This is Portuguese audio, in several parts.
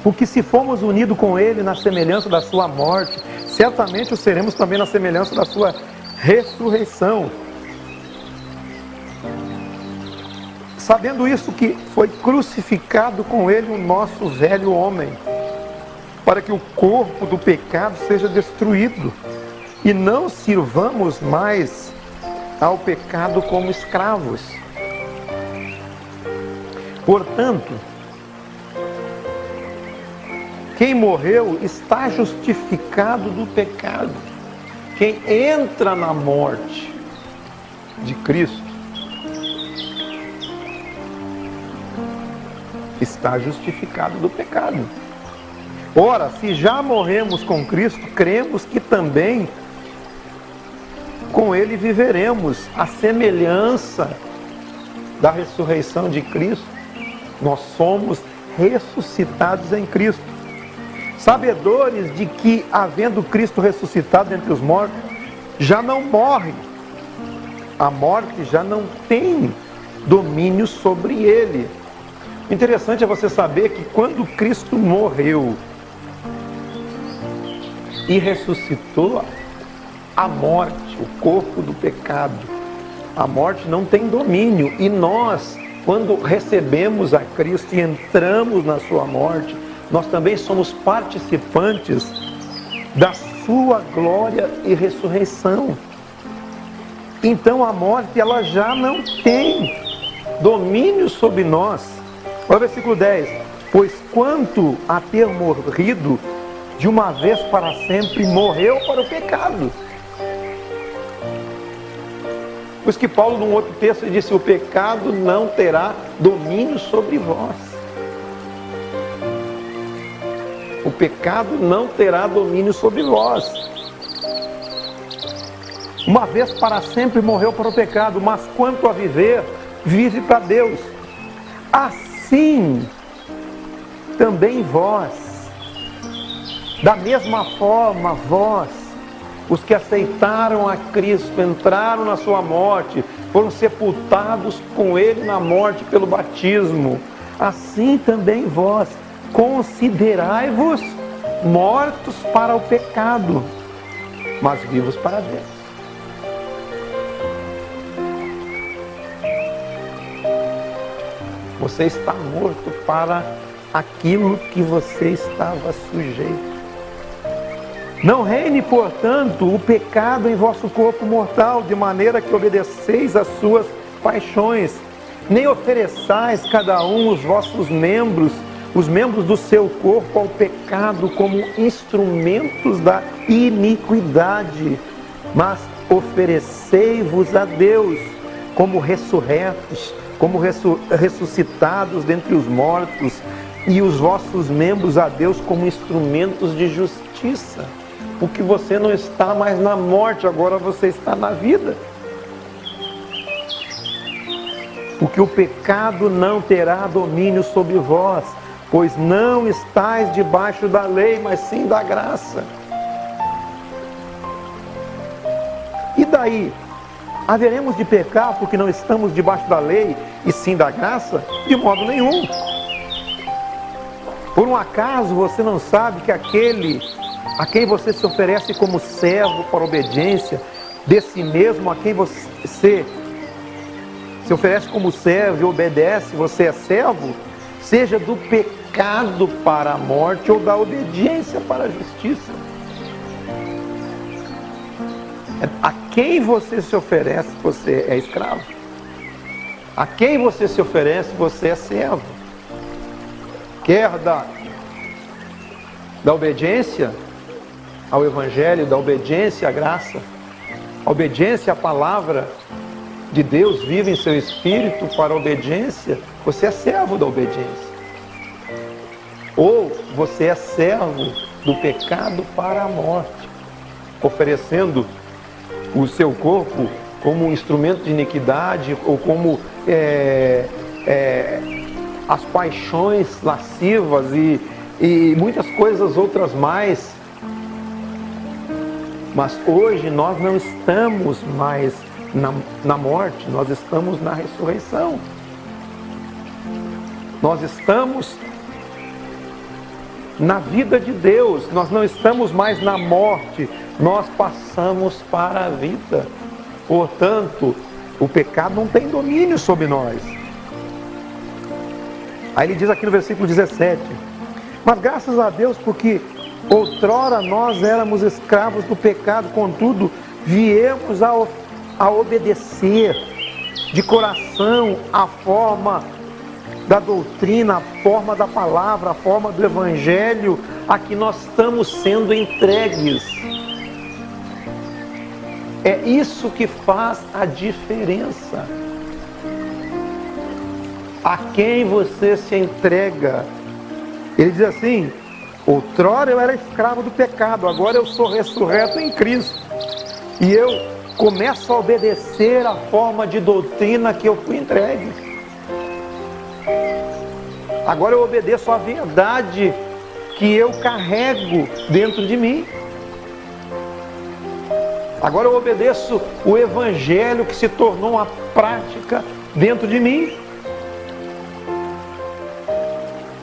Porque se formos unidos com Ele na semelhança da sua morte, certamente o seremos também na semelhança da sua ressurreição. Sabendo isso, que foi crucificado com Ele o nosso velho homem, para que o corpo do pecado seja destruído, e não sirvamos mais ao pecado como escravos. Portanto, quem morreu está justificado do pecado. Quem entra na morte de Cristo está justificado do pecado. Ora, se já morremos com Cristo, cremos que também com Ele viveremos. A semelhança da ressurreição de Cristo, nós somos ressuscitados em Cristo. Sabedores de que, havendo Cristo ressuscitado entre os mortos, já não morre. A morte já não tem domínio sobre ele. O interessante é você saber que quando Cristo morreu e ressuscitou, a morte, o corpo do pecado, a morte não tem domínio. E nós, quando recebemos a Cristo e entramos na sua morte, nós também somos participantes da sua glória e ressurreição. Então a morte, ela já não tem domínio sobre nós. Olha o versículo 10. Pois quanto a ter morrido, de uma vez para sempre morreu para o pecado. Por isso que Paulo, num outro texto, ele disse: o pecado não terá domínio sobre vós. O pecado não terá domínio sobre vós. Uma vez para sempre morreu para o pecado, mas quanto a viver, vive para Deus. Assim também vós, da mesma forma vós, os que aceitaram a Cristo, entraram na sua morte, foram sepultados com Ele na morte pelo batismo. Assim também vós, considerai-vos mortos para o pecado, mas vivos para Deus. Você está morto para aquilo que você estava sujeito. Não reine, portanto, o pecado em vosso corpo mortal, de maneira que obedeceis às suas paixões, nem ofereçais cada um os vossos membros, os membros do seu corpo ao pecado como instrumentos da iniquidade, mas oferecei-vos a Deus como ressurretos, como ressuscitados dentre os mortos, e os vossos membros a Deus como instrumentos de justiça. Porque você não está mais na morte, agora você está na vida. Porque o pecado não terá domínio sobre vós, pois não estáis debaixo da lei, mas sim da graça. E daí? Haveremos de pecar porque não estamos debaixo da lei e sim da graça? De modo nenhum. Por um acaso você não sabe que aquele a quem você se oferece como servo para obediência, desse mesmo a quem você se oferece como servo e obedece, você é servo, seja do pecado para a morte ou da obediência para a justiça. A quem você se oferece, você é escravo. A quem você se oferece, você é servo. Quer da obediência ao Evangelho, da obediência à graça, a obediência à palavra de Deus vive em seu espírito para a obediência, você é servo da obediência. Ou você é servo do pecado para a morte, oferecendo o seu corpo como um instrumento de iniquidade, ou como as paixões lascivas e muitas coisas outras mais. Mas hoje nós não estamos mais na morte, nós estamos na ressurreição. Nós estamos na vida de Deus. Nós não estamos mais na morte, nós passamos para a vida. Portanto, o pecado não tem domínio sobre nós. Aí ele diz aqui no versículo 17: mas graças a Deus, porque outrora nós éramos escravos do pecado, contudo, viemos a obedecer de coração a forma da doutrina, a forma da palavra, a forma do evangelho a que nós estamos sendo entregues. É isso que faz a diferença. A quem você se entrega. Ele diz assim: outrora eu era escravo do pecado, agora eu sou ressurreto em Cristo. E eu começo a obedecer a forma de doutrina que eu fui entregue. Agora eu obedeço a verdade que eu carrego dentro de mim. Agora eu obedeço o evangelho que se tornou uma prática dentro de mim.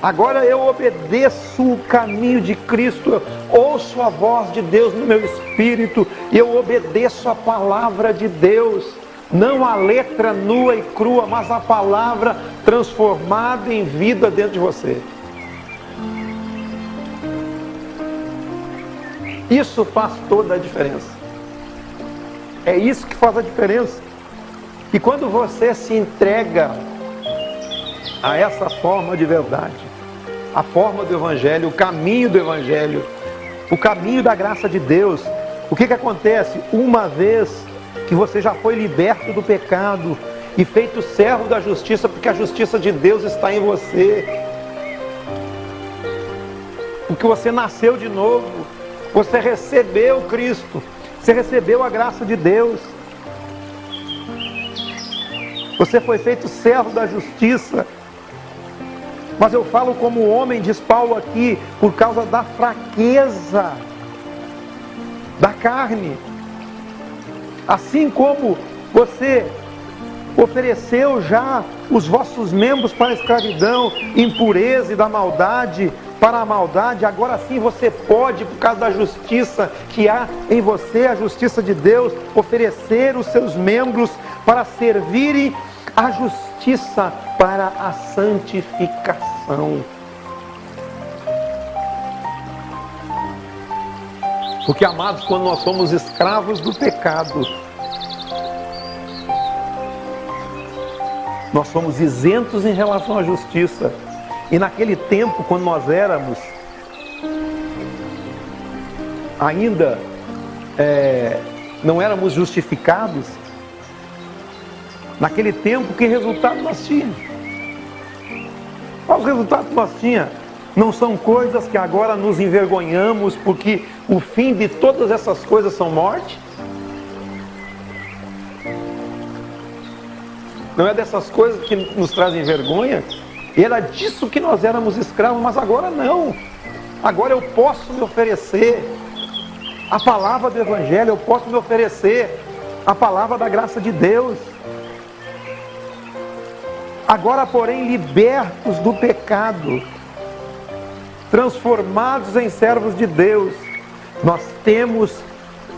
Agora eu obedeço o caminho de Cristo, eu ouço a voz de Deus no meu espírito, eu obedeço a palavra de Deus, não a letra nua e crua, mas a palavra transformada em vida dentro de você. Isso faz toda a diferença. É isso que faz a diferença. E quando você se entrega a essa forma de verdade, a forma do evangelho, o caminho do evangelho, o caminho da graça de Deus, o que acontece? Uma vez que você já foi liberto do pecado e feito servo da justiça, porque a justiça de Deus está em você, porque você nasceu de novo, você recebeu Cristo, você recebeu a graça de Deus, você foi feito servo da justiça. Mas eu falo como homem, diz Paulo aqui, por causa da fraqueza da carne. Assim como você ofereceu já os vossos membros para a escravidão, impureza e da maldade, para a maldade, agora sim você pode, por causa da justiça que há em você, a justiça de Deus, oferecer os seus membros para servirem a justiça, para a santificação. Porque, amados, quando nós somos escravos do pecado, nós somos isentos em relação à justiça. E naquele tempo, quando nós éramos ainda não éramos justificados, naquele tempo, que resultado nós tínhamos? Qual os resultados que nós tínhamos? Não são coisas que agora nos envergonhamos, porque o fim de todas essas coisas são morte? Não é dessas coisas que nos trazem vergonha? Era disso que nós éramos escravos, mas agora não. Agora eu posso me oferecer a palavra do evangelho, eu posso me oferecer a palavra da graça de Deus. Agora, porém, libertos do pecado, transformados em servos de Deus, nós temos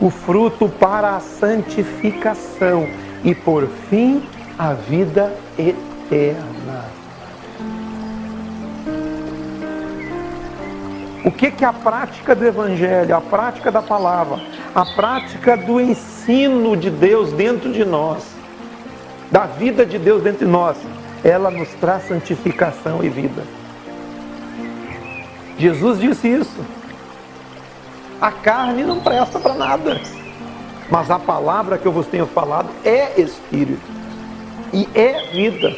o fruto para a santificação e, por fim, a vida eterna. O que é a prática do evangelho, a prática da palavra, a prática do ensino de Deus dentro de nós, da vida de Deus dentro de nós? Ela nos traz santificação e vida. Jesus disse isso. A carne não presta para nada, mas a palavra que eu vos tenho falado é espírito e é vida.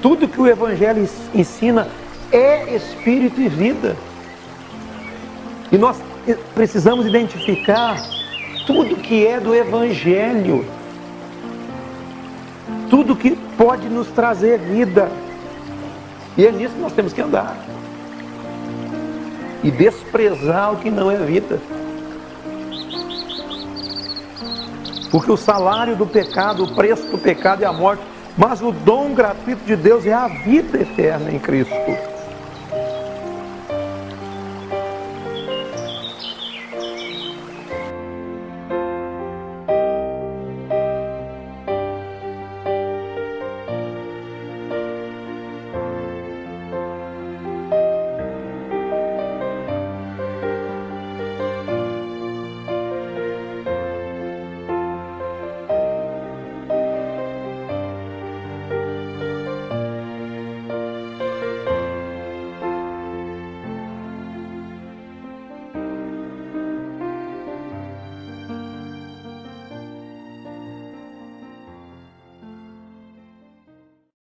Tudo que o evangelho ensina é espírito e vida. E nós precisamos identificar tudo que é do evangelho, tudo que pode nos trazer vida. E é nisso que nós temos que andar. E desprezar o que não é vida. Porque o salário do pecado, o preço do pecado é a morte, mas o dom gratuito de Deus é a vida eterna em Cristo.